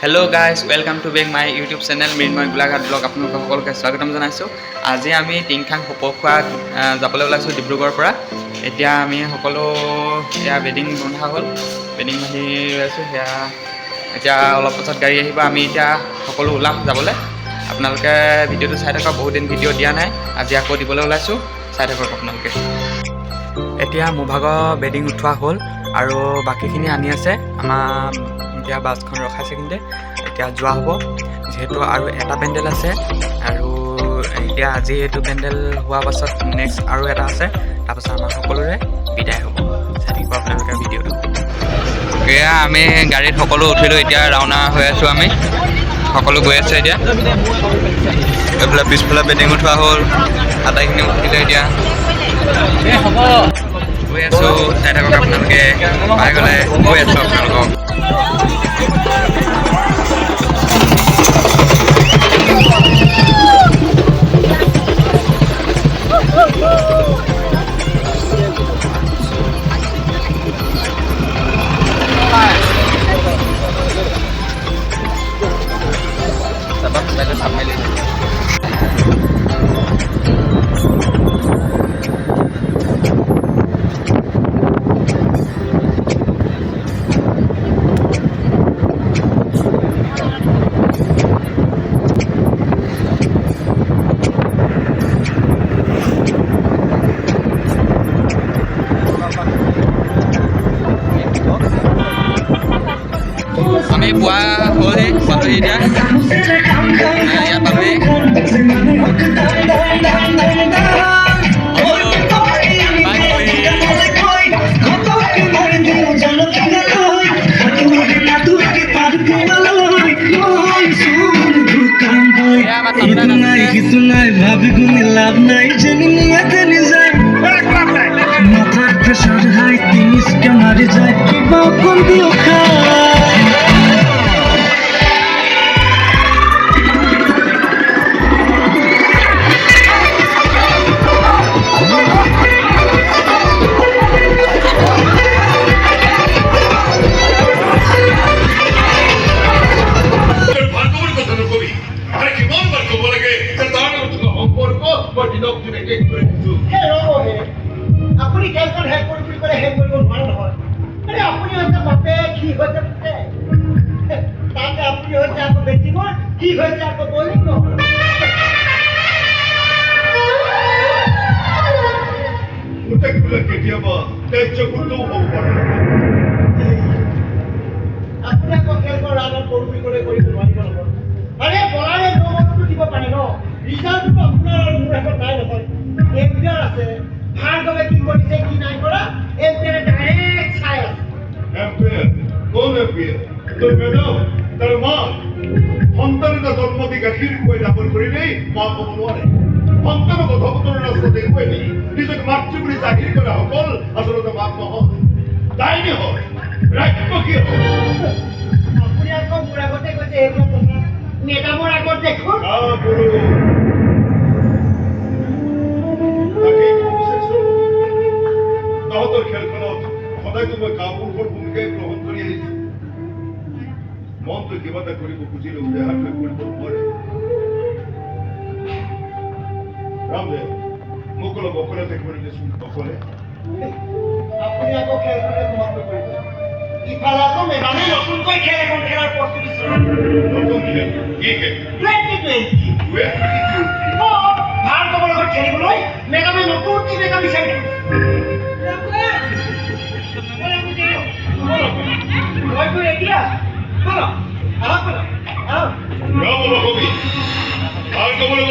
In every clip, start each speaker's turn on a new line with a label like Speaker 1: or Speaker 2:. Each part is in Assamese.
Speaker 1: Hello' guys, welcome to back my YouTube channel Mrinmoy Golaghat blog. আপোনালোকক সকলোকে স্বাগতম জনাইছোঁ। আজি আমি টিংখাং সপখোৱা যাবলৈ ওলাইছোঁ ডিব্ৰুগড়ৰ পৰা। এতিয়া আমি সকলো সেয়া বেডিং বন্ধা হ'ল, বেডিং বান্ধি আছোঁ। সেয়া এতিয়া অলপ পাছত গাড়ী আহিব, আমি এতিয়া সকলো ওলাম যাবলৈ। আপোনালোকে ভিডিঅ'টো চাই থাকক, বহুত দিন ভিডিঅ' দিয়া নাই, আজি আকৌ দিবলৈ ওলাইছোঁ, চাই থাকক আপোনালোকে। এতিয়া মোৰ ভাগৰ বেডিং উঠোৱা হ'ল আৰু বাকীখিনি আনি আছে। আমাৰ এতিয়া বাছখন ৰখাইছে, কিন্তু এতিয়া যোৱা হ'ব যিহেতু আৰু এটা পেণ্ডেল আছে। আৰু এতিয়া আজি এইটো পেণ্ডেল হোৱাৰ পাছত নেক্সট আৰু এটা আছে, তাৰপাছত আমাৰ সকলোৰে বিদায় হ'ব। চাই থাকিব আপোনালোকে ভিডিঅ'টো। এয়া আমি গাড়ীত সকলো উঠিলোঁ, এতিয়া ৰাওনা হৈ আছোঁ। আমি সকলো গৈ আছোঁ এতিয়া। এইফালে পিছফালে বেডিং উঠোৱা হ'ল, আটাইখিনি উঠিলে এতিয়া গৈ আছোঁ। চাই থাকক আপোনালোকে, পাই গ'লে গৈ আছোঁ আপোনালোকক। আমি পুৱা হৈ পালোহি, এতিয়া ইয়াত পালোহি।
Speaker 2: ভাবি গুণে লাভ নাই, জানি নিয়াতে নিজাই মাথার প্রেশার হাই, তিনিসকে মারি যায় কিবা কোন দিও খায়।
Speaker 3: আপুনি খেলখন শেষ কৰি বুলি ক'লে শেষ কৰিব নোৱাৰে নহয়। আৰে আপুনি হৈছে বাপে, কি হৈছে তাতে আপুনি হৈছে আকৌ বেটিঙৰ, কি হৈছে আকৌ বলিং।
Speaker 4: কেতিয়াবা কাৰ্যকৰ্তাও হ'ব পাৰে।
Speaker 3: আপুনি আকৌ খেলখন ৰাণত কৰো বুলি ক'লে কৰিব নোৱাৰিব নহয়। আৰে বলাৰে নমতটো দিব পাৰে ন, ৰিজাল্টটো আপোনাৰ আৰু মোৰ হাতত নাই নহয়। এম্পিয়াৰ আছে, ভাৰ্গৱে কি কৰিছে কি নাই কৰা এম্পিয়াৰে ডাইৰেক্ট চাই আছে।
Speaker 4: এম্পিয়াৰ কোন এম্পিয়াৰ? তোৰ মেডাম, তাৰ মা। সন্তান এটা জন্ম দি গাখীৰ খুৱাই ডাঙৰ কৰিলেই মা ক'ব নোৱাৰে। সন্তানক অধপতনৰ ৰাস্তা দেখুৱাই দি নিজকে মাতৃ বুলি জাহিৰ কৰা সকল আচলতে মাক নহয়, ডাইনী হয়, ৰাক্ষসী হয়।
Speaker 3: আপুনি আকৌ মোৰ আগতে কৈছে এইবিলাক কথা, মেডামৰ আগত দেখোন। তহঁতৰ খেলখনত সদায়তো মই কাপুৰুষৰ ভূমিকাই গ্ৰহণ কৰি আহিছো। মনটো কিবা এটা কৰিব খুজিলেও দেহাটোৱে কৰিব নোৱাৰে। ৰামদেৱ, মোক অলপ অকলে থাকিবলৈ দিছোন। অকলে আপুনি আকৌ খেলখনে সমাপ্ত কৰিব। ইফালে আকৌ মেডামে নতুনকৈ খেল এখন খেলাৰ প্ৰস্তুতি চলায়।
Speaker 4: নতুন খেল? কি খেল?
Speaker 3: 2020 ভাৰতৰ লগত খেলিবলৈ মেডামে নতুন টিম এটা বিচাৰি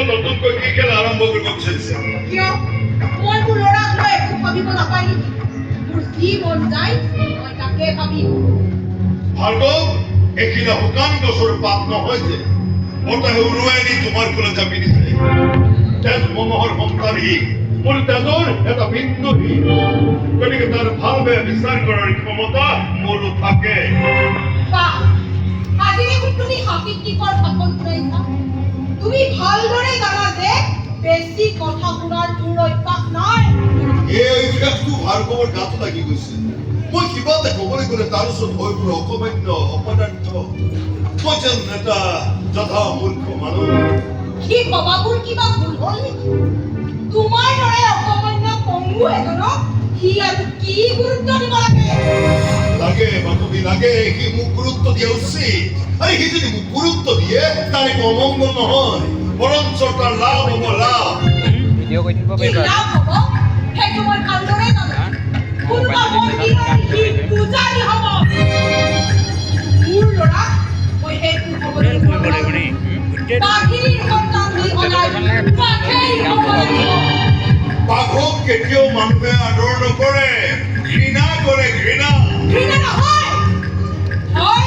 Speaker 4: নতুনকৈ কি খেল আৰম্ভ কৰিব বিচাৰিছে?
Speaker 5: কিয় মই মোৰ ল'ৰাক লৈ একো ভাবিব নাপায় নেকি? মোৰ যি মন যায় মই তাকে ভাবিম।
Speaker 4: ভাৰ্গৱ, এইখিনি শুকান গছৰ পাত নহয় যে বতাহে উৰুৱাই নি তোমাৰ কোলে জাপি দিছে। তেজ মমহৰ সন্তান সি, মোৰ তেজৰ এটা বিন্দু সি। গতিকে তাৰ ভাল বেয়া বিচাৰ কৰাৰ ক্ষমতা মোৰো থাকে।
Speaker 5: বাহ, আজি দেখোন তুমি হাকিকীকৰ ভাষণ শুনাইছা। তুমি ভালদৰে জানা যে বেছি কথা শুনাৰ তোৰ অভ্যাস নাই।
Speaker 4: এই অভ্যাসটো ভাৰ্গৱৰ গাত লাগি গৈছে। মই কিবা এটা ক'বলৈ গ'লে তাৰ ওচৰত হৈ পৰে অকমান্য অপদাৰ্থ। মই যেন এটা যথা মূৰ্খ মানুহ।
Speaker 5: সি ভবাবোৰ কিবা ভুল হ'ল নেকি? তোমাৰ দৰে অকমান্য পংগু এজনক সি আৰু কি গুৰুত্ব দিব লাগে?
Speaker 4: লাগে বান্ধৱী লাগে, সি মোক গুৰুত্ব দিয়া উচিত। আৰু সি যদি মোক গুৰুত্ব দিয়ে তাৰ একো অমংগল নহয়, বৰঞ্চ তাৰ লাভ হ'ব লাভ।
Speaker 1: ভিডিঅ' কৰি দিব
Speaker 5: কি
Speaker 1: পাৰিবা
Speaker 5: লাভ হ'ব সেইটো মই ভালদৰে জানো। কোনোবা মন্দিৰৰ সি পূজাৰী হ'ব। মোৰ ল'ৰাক মই সেইটো হ'বলৈ নোৱাৰোঁ। বাঘিনীৰ সন্তান হৈ সদায় বাঘেই হ'ব লাগিব।
Speaker 4: বাঘক কেতিয়াও মানুহে আদৰ নকৰে, ঘৃণা কৰে ঘৃণা।
Speaker 5: ঘৃণা নহয়, ভয়